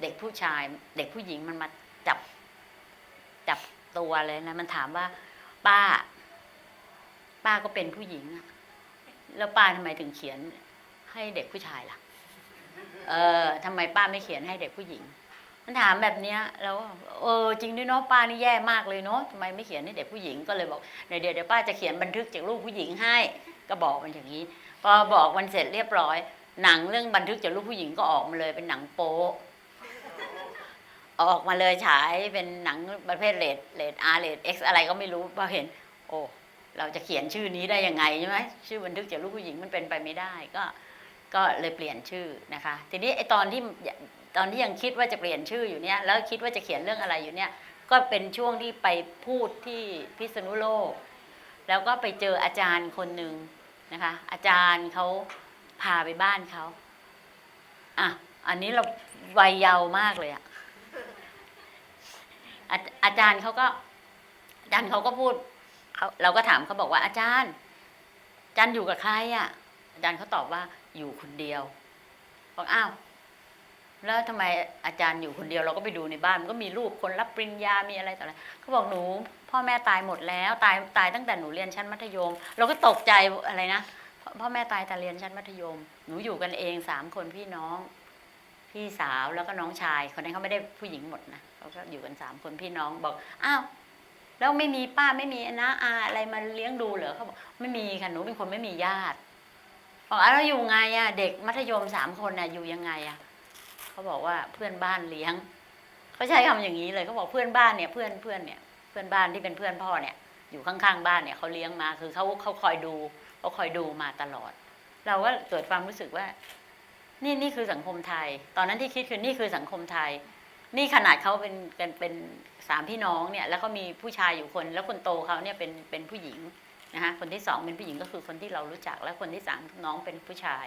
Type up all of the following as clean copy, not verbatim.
เด็กผู้ชายเด็กผู้หญิงมันมาจับตัวเลยนะมันถามว่าป้าก็เป็นผู้หญิงอะแล้วป้าทำไมถึงเขียนให้เด็กผู้ชายล่ะทำไมป้าไม่เขียนให้เด็กผู้หญิงมันถามแบบเนี้ยแล้วจริงด้วยเนาะป้านี่แย่มากเลยเนาะทำไมไม่เขียนให้เด็กผู้หญิงก็เลยบอกเดี๋ยวป้าจะเขียนบันทึกจากลูกผู้หญิงให้ก็บอกมันอย่างนี้พอบอกมันเสร็จเรียบร้อยหนังเรื่องบันทึกจากลูกผู้หญิงก็ออกมาเลยเป็นหนังโป๊ออกมาเลยฉายเป็นหนังประเภทเรทRเรทX อะไรก็ไม่รู้พอเห็นโอ้เราจะเขียนชื่อนี้ได้ยังไงใช่ไหมชื่อบันทึกจากลูกผู้หญิงมันเป็นไปไม่ได้ก็เลยเปลี่ยนชื่อนะคะทีนี้ไอตอนที่ยังคิดว่าจะเปลี่ยนชื่ออยู่เนี่ยแล้วคิดว่าจะเขียนเรื่องอะไรอยู่เนี่ยก็เป็นช่วงที่ไปพูดที่พิษณุโลกแล้วก็ไปเจออาจารย์คนหนึ่งนะคะอาจารย์เขาพาไปบ้านเขาอันนี้เราวัยเยาว์มากเลยอาจารย์เขาก็พูดเราก็ถามเขาบอกว่าอาจารย์อยู่กับใครอาจารย์เขาตอบว่าอยู่คนเดียวบอกอ้าวแล้วทำไมอาจารย์อยู่คนเดียวเราก็ไปดูในบ้านมันก็มีรูปคนรับปริญญามีอะไรต่ออะไรเขาบอกหนูพ่อแม่ตายหมดแล้วตายตั้งแต่หนูเรียนชั้นมัธยมเราก็ตกใจอะไรนะพ่อแม่ตายแต่เรียนชั้นมัธยมหนูอยู่กันเอง3 คนพี่น้องพี่สาวแล้วก็น้องชายคนนั้นเขาไม่ได้ผู้หญิงหมดนะเขาก็อยู่กัน3 คนพี่น้องบอกอ้าวแล้วไม่มีป้าไม่มีน้าอาอะไรมาเลี้ยงดูเหรอเขาบอกไม่มีค่ะหนูเป็นคนไม่มีญาติบอกแล้วอยู่ไงเด็กมัธยม3 คนอยู่ยังไงเขาบอกว่าเพื่อนบ้านเลี้ยงเขาใช้คำอย่างนี้เลยเขาบอกเพื่อนบ้านเนี่ยเพื่อนบ้านที่เป็นเพื่อนพ่อเนี่ยอยู่ข้างๆบ้านเนี่ยเขาเลี้ยงมาคือเขาคอยดูมาตลอดเราก็เกิดความรู้สึกว่านี่คือสังคมไทยตอนนั้นที่คิดคือนี่คือสังคมไทยนี่ขนาดเขาเป็น3 พี่น้องเนี่ยแล้วก็มีผู้ชายอยู่คนแล้วคนโตเขาเนี่ยเป็นผู้หญิงนะคะคนที่2เป็นผู้หญิงก็คือคนที่เรารู้จักแล้วคนที่3น้องเป็นผู้ชาย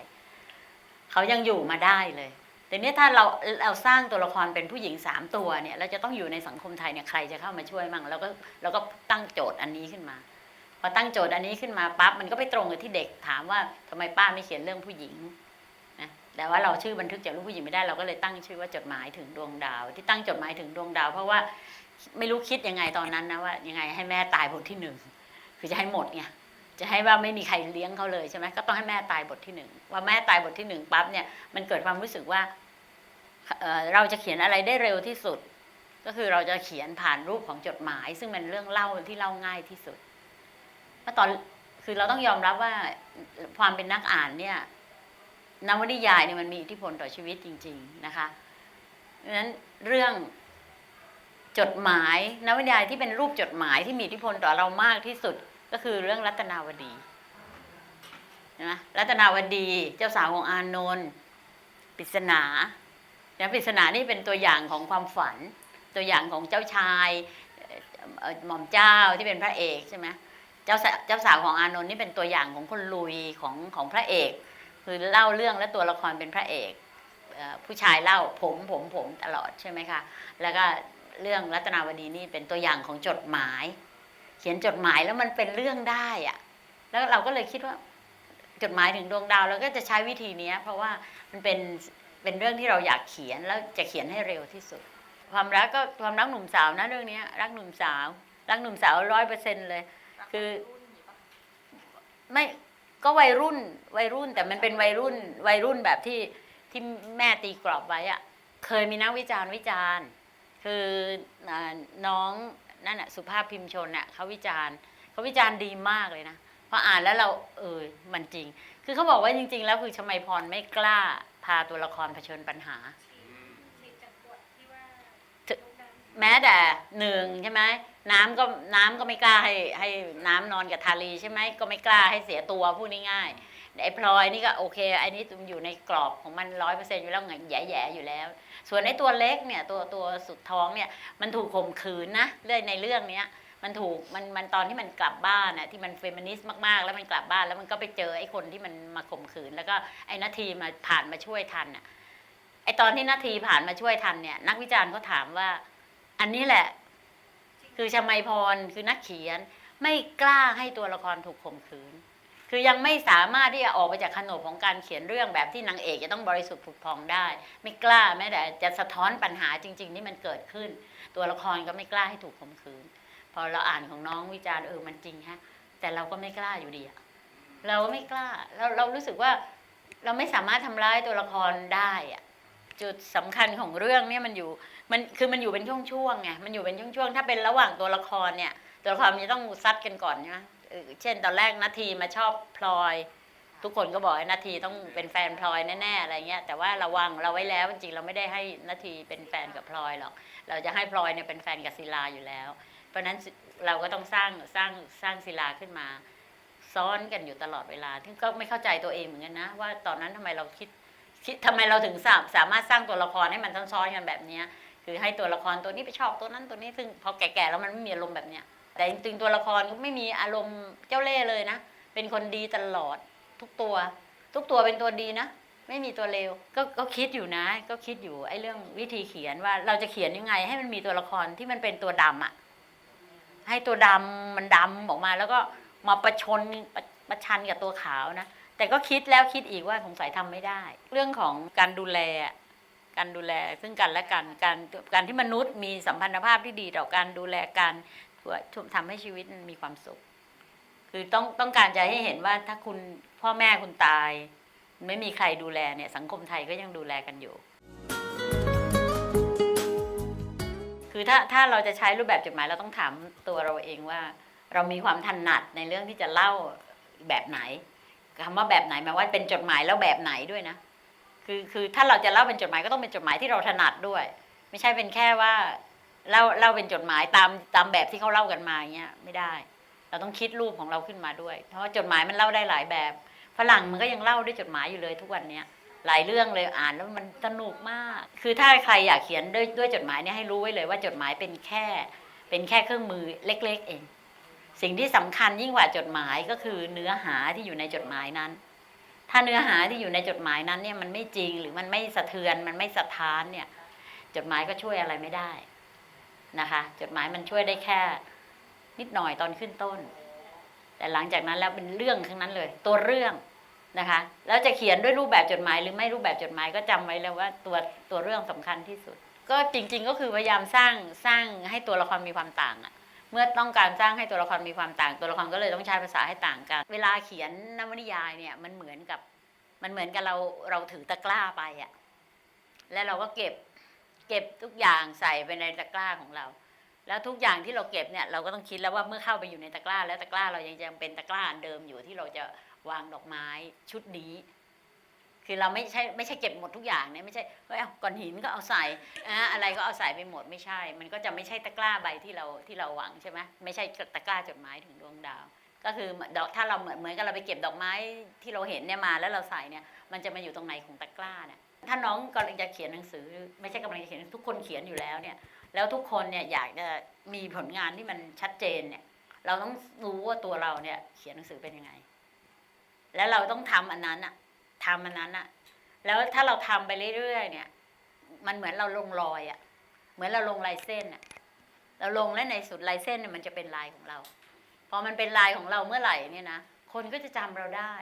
เขายังอยู่มาได้เลยแต่นี้ถ้าเราสร้างตัวละครเป็นผู้หญิง3 ตัวเนี่ยเราจะต้องอยู่ในสังคมไทยเนี่ยใครจะเข้ามาช่วยมั่งเราก็ตั้งโจทย์อันนี้ขึ้นมาพอตั้งโจทย์อันนี้ขึ้นมาปั๊บมันก็ไปตรงกับที่เด็กถามว่าทำไมป้าไม่เขียนเรื่องผู้หญิงนะแต่ว่าเราชื่อบันทึกจากลูกผู้หญิงไม่ได้เราก็เลยตั้งชื่อว่าจดหมายถึงดวงดาวที่ตั้งจดหมายถึงดวงดาวเพราะว่าไม่รู้คิดยังไงตอนนั้นนะว่ายังไงให้แม่ตายบทที่1คือจะให้หมดไงจะให้ว่าไม่มีใครเลี้ยงเขาเลยใช่ไหมก็ต้องให้แม่ตายบทที่1ว่าแม่ตายบทที่1ปั๊บเนี่ยมันเกิดความรู้สึกว่าเราจะเขียนอะไรได้เร็วที่สุดก็คือเราจะเขียนผ่านรูปของจดหมายซึ่งเป็นเรื่องเล่าที่เล่าง่ายที่สุดเพราะคือเราต้องยอมรับว่าความเป็นนักอ่านเนี่ยนวนิยายเนี่ยมันมีอิทธิพลต่อชีวิตจริงๆนะคะดังนั้นเรื่องจดหมายนวนิยายที่เป็นรูปจดหมายที่มีอิทธิพลต่อเรามากที่สุดก็คือเรื่องรัตนาวดีนะรัตนาวดีเจ้าสาวของอานนท์ปริศนาปริศนานี่เป็นตัวอย่างของความฝันตัวอย่างของเจ้าชายหม่อมเจ้าที่เป็นพระเอกใช่ไหมเจ้าสาวของอานนท์นี่เป็นตัวอย่างของคนลุยของพระเอกคือเล่าเรื่องและตัวละครเป็นพระเอกผู้ชายเล่าผมตลอดใช่ไหมคะแล้วก็เรื่องรัตนาวดีนี่เป็นตัวอย่างของจดหมายเขียนจดหมายแล้วมันเป็นเรื่องได้แล้วเราก็เลยคิดว่าจดหมายถึงดวงดาวเราก็จะใช้วิธีนี้เพราะว่ามันเป็นเรื่องที่เราอยากเขียนแล้วจะเขียนให้เร็วที่สุดความรักก็ความรักหนุ่มสาวนะเรื่องนี้รักหนุ่มสาว100%เลยคือไม่ก็วัยรุ่นแต่มันเป็นวัยรุ่นแบบที่แม่ตีกรอบไว้เคยมีนักวิจารณ์คือน้องนั่นสุภาพพิมพ์ชนเขาวิจารณ์ดีมากเลยนะพออ่านแล้วเรามันจริงคือเขาบอกว่าจริงๆแล้วคือชมัยพรไม่กล้าพาตัวละครเผชิญปัญหาแม้แต่1ใช่ไหมน้ำก็ไม่กล้าให้น้ำนอนกับทารีใช่ไหมก็ไม่กล้าให้เสียตัวพูดง่ายๆไอ้พลอยนี่ก็โอเคไอ้นี่อยู่ในกรอบของมัน 100% อยู่แล้วไงแย่ๆอยู่แล้วส่วนไอ้ตัวเล็กเนี่ยตัวสุดท้องเนี่ยมันถูกข่มขืนนะในเรื่องนี้มันตอนที่มันกลับบ้านที่มันเฟมินิสต์มากๆแล้วมันกลับบ้านแล้วมันก็ไปเจอไอ้คนที่มันมาข่มขืนแล้วก็ไอ้นาทีผ่านมาช่วยทันไอ้ตอนที่นาทีผ่านมาช่วยทันเนี่ยนักวิจารณ์เขาถามว่าอันนี้แหละคือชมัยพรคือนักเขียนไม่กล้าให้ตัวละครถูกข่มขืน คือยังไม่สามารถที่จะออกไปจากขนบของการเขียนเรื่องแบบที่นางเอกจะต้องบริสุทธิ์ผุดพองได้ ไม่กล้าแม้แต่จะสะท้อนปัญหาจริงๆที่มันเกิดขึ้น ตัวละครก็ไม่กล้าให้ถูกข่มขืนพอเราอ่านของน้องวิจารณ์มันจริงฮะแต่เราก็ไม่กล้าอยู่ดีอะเราไม่กล้าเรารู้สึกว่าเราไม่สามารถทำร้ายตัวละครได้อะจุดสำคัญของเรื่องเนี่ยมันอยู่เป็นช่วงๆไงมันอยู่เป็นช่วงๆถ้าเป็นระหว่างตัวละครเนี่ยตัวละครมันจะต้องซัดกันก่อนใช่ไหมเช่นตอนแรกนาทีมาชอบพลอยทุกคนก็บอกให้นาทีต้องเป็นแฟนพลอยแน่ๆอะไรเงี้ยแต่ว่าระวังเราไว้แล้วจริงๆเราไม่ได้ให้นาทีเป็นแฟนกับพลอยหรอกเราจะให้พลอยเนี่ยเป็นแฟนกับศิลาอยู่แล้วเพราะนั้นเราก็ต้องสร้างศิลาขึ้นมาซ้อนกันอยู่ตลอดเวลาที่ก็ไม่เข้าใจตัวเองเหมือนกันนะว่าตอนนั้นทำไมเราคิดทำไมเราถึงสามารถสร้างตัวละครให้มันซ้อนๆกันแบบนี้คือให้ตัวละครตัวนี้ไปชอบตัวนั้นตัวนี้ซึ่งพอแก่ๆแล้วมันไม่มีอารมณ์แบบเนี้ยแต่จริงๆตัวละครก็ไม่มีอารมณ์เจ้าเล่ห์เลยนะเป็นคนดีตลอดทุกตัวเป็นตัวดีนะไม่มีตัวเลวก็คิดอยู่นะก็คิดอยู่ไอ้เรื่องวิธีเขียนว่าเราจะเขียนยังไงให้มันมีตัวละครที่มันเป็นตัวดำอ่ะให้ตัวดำมันดำออกมาแล้วก็มาประชันกับตัวขาวนะแต่ก็คิดแล้วคิดอีกว่าสงสัยทำไม่ได้เรื่องของการดูแลซึ่งกันและกันการที่มนุษย์มีสัมพันธภาพที่ดีต่อการดูแลกันทำให้ชีวิตมีความสุขคือต้องการจะให้เห็นว่าถ้าคุณพ่อแม่คุณตายไม่มีใครดูแลเนี่ยสังคมไทยก็ยังดูแลกันอยู่คือถ้าเราจะใช้รูปแบบจดหมายเราต้องถามตัวเราเองว่าเรามีความถนัดในเรื่องที่จะเล่าแบบไหนคำว่าแบบไหนหมายว่าเป็นจดหมายแล้วแบบไหนด้วยนะคือถ้าเราจะเล่าเป็นจดหมายก็ต้องเป็นจดหมายที่เราถนัดด้วยไม่ใช่เป็นแค่ว่าเล่าเป็นจดหมายตามแบบที่เขาเล่ากันมาอย่างเงี้ยไม่ได้เราต้องคิดรูปของเราขึ้นมาด้วยเพราะว่าจดหมายมันเล่าได้หลายแบบฝรั่งมันก็ยังเล่าด้วยจดหมายอยู่เลยทุกวันนี้หลายเรื่องเลยอ่านแล้วมันสนุกมากคือถ้าใครอยากเขียนด้วยจดหมายเนี่ยให้รู้ไว้เลยว่าจดหมายเป็นแค่เครื่องมือเล็กๆเองสิ่งที่สำคัญยิ่งกว่าจดหมายก็คือเนื้อหาที่อยู่ในจดหมายนั้นถ้าเนื้อหาที่อยู่ในจดหมายนั้นเนี่ยมันไม่จริงหรือมันไม่สะเทือนมันไม่สะท้านเนี่ยจดหมายก็ช่วยอะไรไม่ได้นะคะจดหมายมันช่วยได้แค่นิดหน่อยตอนขึ้นต้นแต่หลังจากนั้นแล้วเป็นเรื่องทั้งนั้นเลยตัวเรื่องนะคะแล้วจะเขียนด้วยรูปแบบจดหมายหรือไม่รูปแบบจดหมายก็จำไว้แล้วว่าตัวเรื่องสำคัญที่สุดก็จริงๆก็คือพยายามสร้างให้ตัวละครมีความต่างอะเมื่อต้องการสร้างให้ตัวละครมีความต่างตัวละครก็เลยต้องใช้ภาษาให้ต่างกันเวลาเขียนนวนิยายเนี่ยมันเหมือนกับเราถือตะกร้าไปอะแล้วเราก็เก็บทุกอย่างใส่ไปในตะกร้าของเราแล้วทุกอย่างที่เราเก็บเนี่ยเราก็ต้องคิดแล้วว่าเมื่อเข้าไปอยู่ในตะกร้าแล้วตะกร้าเรายังเป็นตะกร้าเดิมอยู่ที่เราจะวางดอกไม้ชุดนี้คือเราไม่ใช่เก็บหมดทุกอย่างเนี่ยไม่ใช่เอาก้อนหินก็เอาใส่อะไรก็เอาใส่ไปหมดไม่ใช่มันก็จะไม่ใช่ตะกร้าใบที่เราหวังใช่ไหมไม่ใช่ตะกร้าจดหมายถึงดวงดาวก็คือถ้าเราเหมือนกับเราไปเก็บดอกไม้ที่เราเห็นเนี่ยมาแล้วเราใส่เนี่ยมันจะมาอยู่ตรงไหนของตะกร้าเนี่ยถ้าน้องกำลังจะเขียนหนังสือไม่ใช่กำลังจะเขียนทุกคนเขียนอยู่แล้วเนี่ยแล้วทุกคนเนี่ยอยากจะมีผลงานที่มันชัดเจนเนี่ยเราต้องรู้ว่าตัวเราเนี่ยเขียนหนังสือเป็นยังไงแล้วเราต้องทำอันนั้นแล้วถ้าเราทำไปเรื่อยๆเนี่ยมันเหมือนเราลงรอยอ่ะเหมือนเราลงลายเส้นอ่ะเราลงแล้วในสุดลายเส้นเนี่ยมันจะเป็นลายของเราพอมันเป็นลายของเราเมื่อไหร่เนี่ยนะคนก็จะจำเราได้